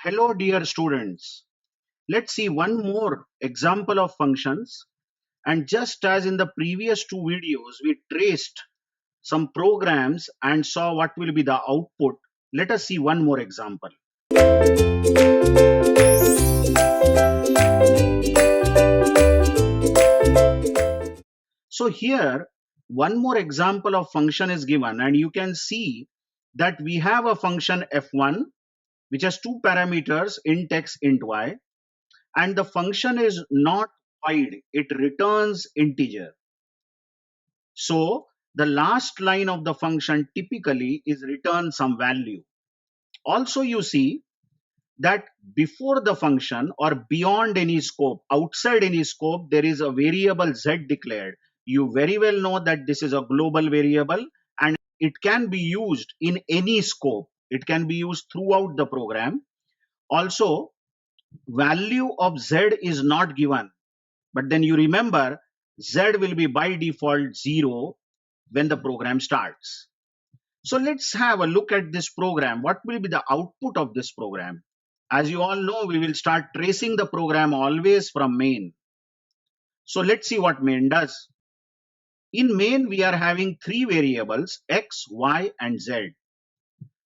Hello dear students. Let's see one more example of functions, and just as in the previous two videos we traced some programs and saw what will be the output, let us see one more example. So here one more example of function is given, and you can see that we have a function f1 which has two parameters, int x, int y, and the function is not void, it returns integer. So the last line of the function typically is return some value. Also you see that before the function or beyond any scope, outside any scope, there is a variable z declared. You very well know that this is a global variable and it can be used in any scope. It can be used throughout the program. Also, value of z is not given, but then you remember z will be by default 0 when the program starts. So let's have a look at this program. What will be the output of this program? As you all know, we will start tracing the program always from main. So let's see what main does. In main, we are having three variables, x, y, and z.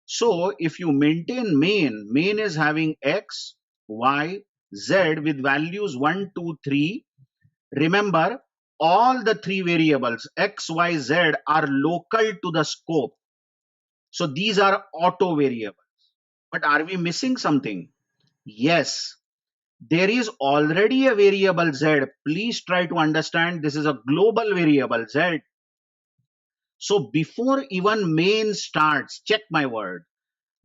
So if you maintain main, main is having x, y, z with values 1, 2, 3. Remember, all the three variables x, y, z are local to the scope. So these are auto variables. But are we missing something? Yes, there is already a variable z. Please try to understand this is a global variable z. So before even main starts, check my word,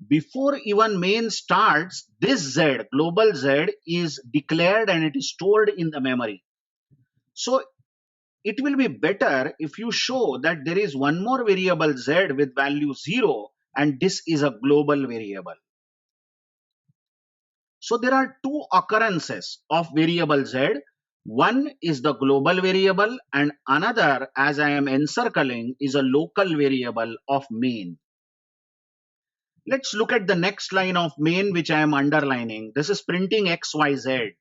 before even main starts, this z, global z, is declared and it is stored in the memory. So it will be better if you show that there is one more variable z with value 0 and this is a global variable. So there are two occurrences of variable z. One is the global variable and another, as I am encircling, is a local variable of main. Let's look at the next line of main which I am underlining. This is printing x, y, z.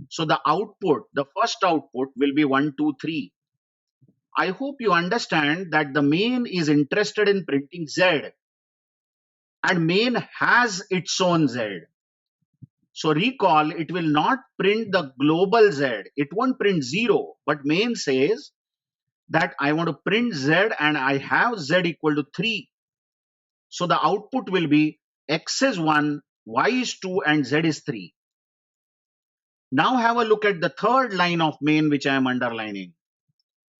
So the output, the first output will be 1, 2, 3. I hope you understand that the main is interested in printing z and main has its own z. So recall, it will not print the global z. It won't print 0, but main says that I want to print z and I have z equal to 3. So the output will be x is 1, y is 2, and z is 3. Now have a look at the third line of main which I am underlining.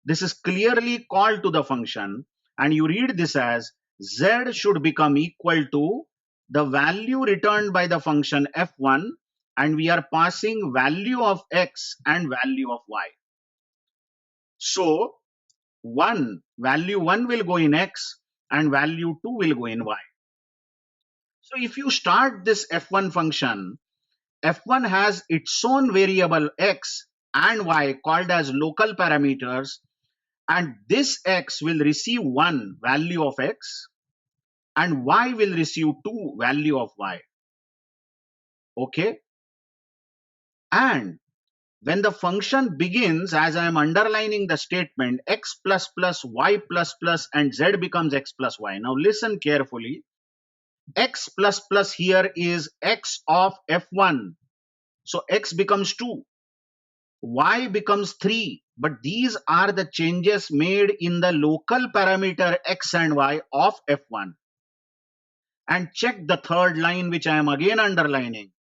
This is clearly called to the function and you read this as z should become equal to the value returned by the function f1, and we are passing value of x and value of y. So value 1 will go in x and value 2 will go in y. So if you start this f1 function, f1 has its own variable x and y called as local parameters, and this x will receive 1 value of x and y will receive 2 value of y. Okay, and when the function begins, as I am underlining the statement, x plus plus y plus plus and z becomes x plus y. Now listen carefully. X plus plus here is x of f1. So x becomes 2. Y becomes 3. But these are the changes made in the local parameter x and y of f1. And check the third line which I am again underlining.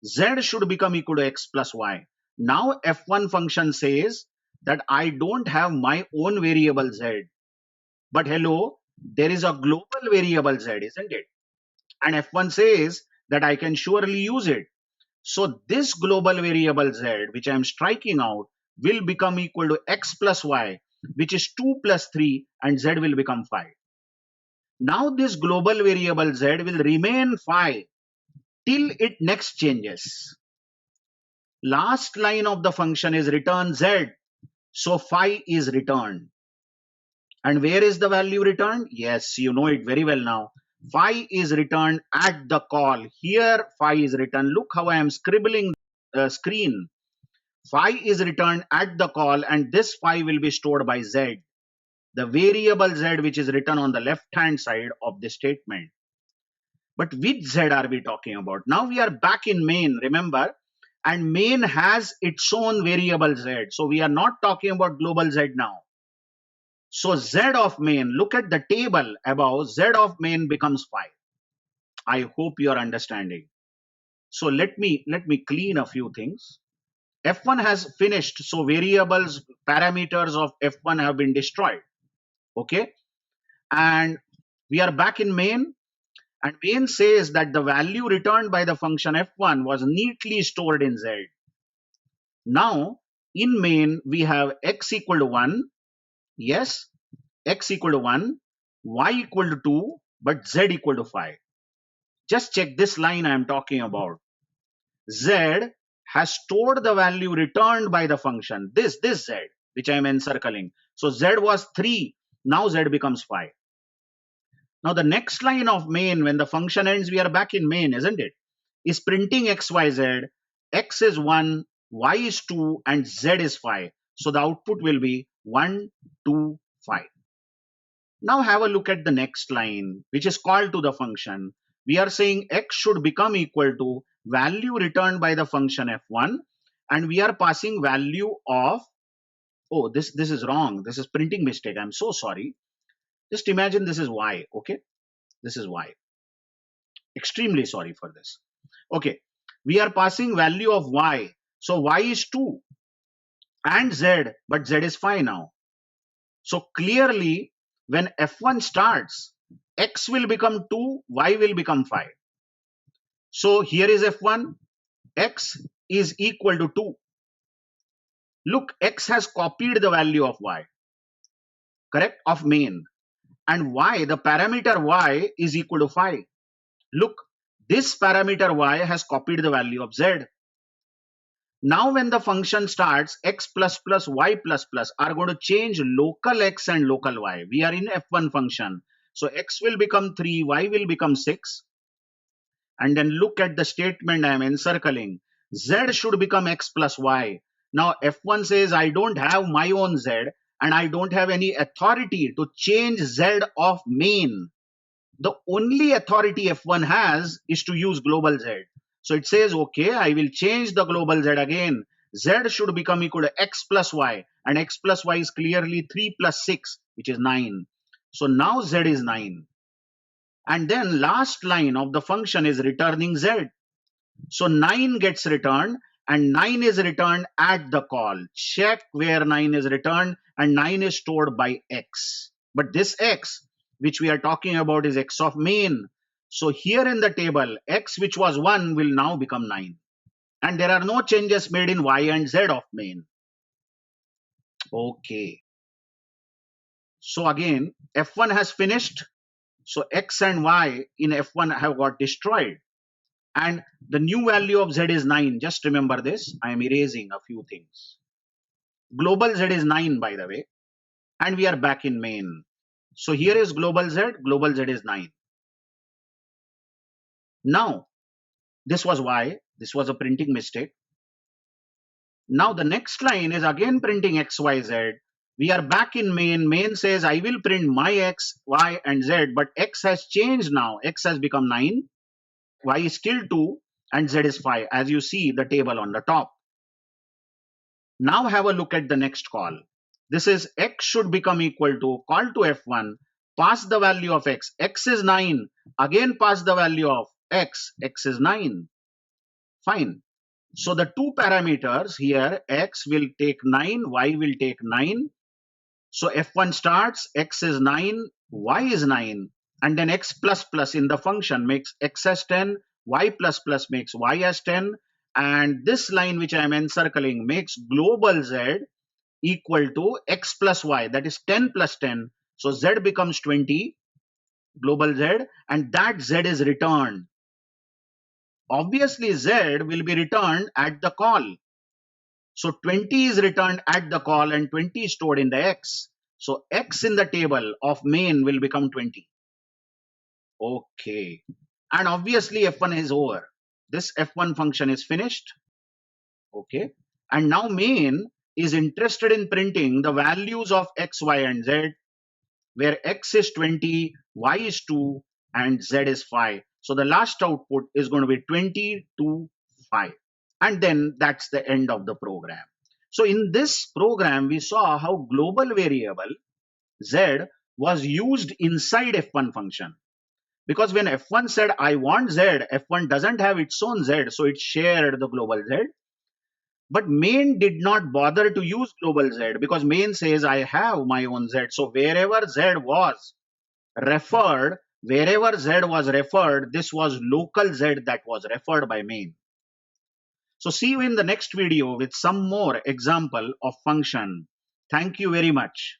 Z should become equal to x plus y. Now f1 function says that I don't have my own variable z. But hello, there is a global variable z, isn't it? And f1 says that I can surely use it. So this global variable z, which I am striking out, will become equal to x plus y, which is 2 plus 3, and z will become 5. Now this global variable z will remain 5 till it next changes. Last line of the function is return z. So 5 is returned. And where is the value returned? Yes, you know it very well now. Phi is returned at the call. Here phi is returned. Look how I am scribbling screen. Phi is returned at the call, and this phi will be stored by z, the variable z which is written on the left hand side of the statement. But which z are we talking about? Now we are back in main, remember, and main has its own variable z. So we are not talking about global z now. So z of main, look at the table above, z of main becomes phi. I hope you are understanding. So let me clean a few things. F1 has finished, so variables, parameters of F1 have been destroyed. Okay, and we are back in main, and main says that the value returned by the function F1 was neatly stored in Z. Now in main we have x equal to 1, yes, x equal to 1, y equal to 2, but z equal to 5. Just check this line I am talking about. Z has stored the value returned by the function, this z, which I am encircling. So z was 3, now z becomes 5. Now the next line of main, when the function ends, we are back in main, isn't it? Is printing xyz, x is 1, y is 2, and z is 5. So the output will be 1, 2, 5. Now have a look at the next line, which is called to the function. We are saying x should become equal to value returned by the function f1, and we are passing value of, oh, this is wrong. This is printing mistake. I'm so sorry. Just imagine this is y, okay? This is y. Extremely sorry for this. Okay, we are passing value of y. So y is 2 and z, but z is 5 now. So clearly, when f1 starts, x will become 2, y will become 5. So here is f1, x is equal to 2. Look, x has copied the value of y, correct, of main. And y, the parameter y is equal to 5. Look, this parameter y has copied the value of z. Now when the function starts, x plus plus y plus plus are going to change local x and local y. We are in f1 function. So x will become 3, y will become 6. And then look at the statement I am encircling. Z should become x plus y. Now f1 says I don't have my own z and I don't have any authority to change z of main. The only authority F1 has is to use global z. So it says, okay, I will change the global z again. Z should become equal to x plus y, and x plus y is clearly 3 plus 6, which is 9. So now z is 9. And then last line of the function is returning z. So 9 gets returned, and 9 is returned at the call. Check where 9 is returned, and 9 is stored by x. But this x, which we are talking about, is x of main. So here in the table, x which was 1 will now become 9. And there are no changes made in y and z of main. Okay. So again, f1 has finished. So x and y in f1 have got destroyed. And the new value of z is 9. Just remember this. I am erasing a few things. Global z is 9, by the way. And we are back in main. So here is global z is 9. Now, this was y. This was a printing mistake. Now the next line is again printing x, y, z. We are back in main. Main says I will print my x, y, and z, but x has changed now. X has become 9, y is still 2, and z is 5, as you see the table on the top. Now have a look at the next call. This is x should become equal to, call to f1, pass the value of x. X is 9. Again pass the value of x. X is 9. Fine. So the two parameters here, x will take 9, y will take 9. So f1 starts, x is 9, y is 9, and then x plus plus in the function makes x as 10, y plus plus makes y as 10, and this line which I am encircling makes global z equal to x plus y, that is 10 plus 10. So z becomes 20, global z, and that z is returned. Obviously z will be returned at the call. So 20 is returned at the call and 20 is stored in the x. So x in the table of main will become 20. Okay. And obviously F1 is over. This F1 function is finished. Okay. And now main is interested in printing the values of x, y, and z, where x is 20, y is 2, and z is 5. So the last output is going to be 20 to 5. And then that's the end of the program. So in this program, we saw how global variable z was used inside F1 function. Because when F1 said, I want Z, F1 doesn't have its own Z, so it shared the global Z. But main did not bother to use global Z because main says, I have my own Z. So wherever Z was referred, this was local Z that was referred by main. So see you in the next video with some more example of function. Thank you very much.